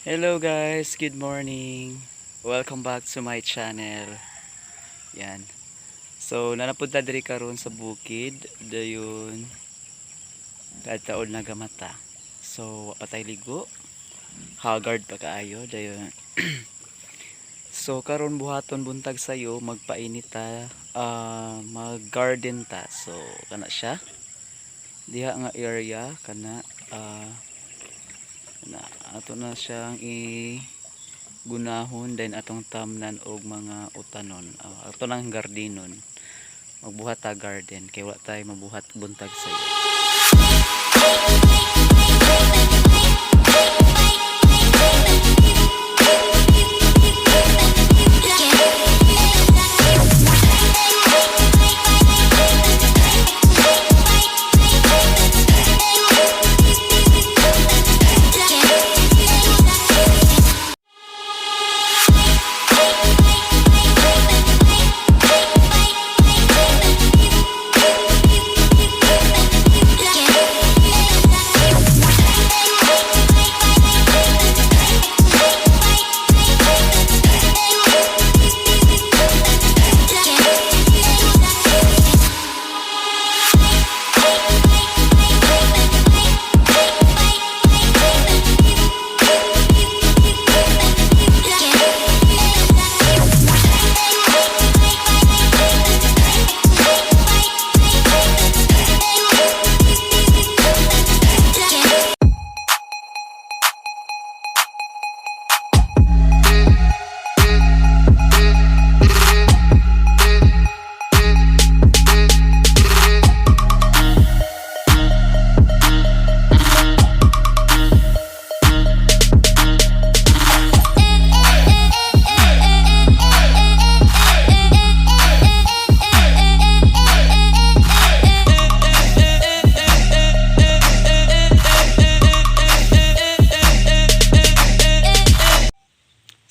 Hello guys, good morning. Welcome back to my channel. Yan. So nanapunta diri karon sa bukid dayon kadtaon na gamata. So wa pa tay ligo. Haggard pa kaayo dayon. So karon buhaton buntag sayo magpainit ta, mag-garden ta. So kana siya. Diha nga area kana na ato na siyang gunahon then atong tamnan og mga utanon, ato nang gardenon. Magbuhat ta garden kay wala tay mabuhat buntag sayo.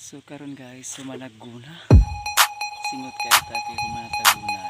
So karon guys, sumalaguna. Singot kay tatay kumanataguna.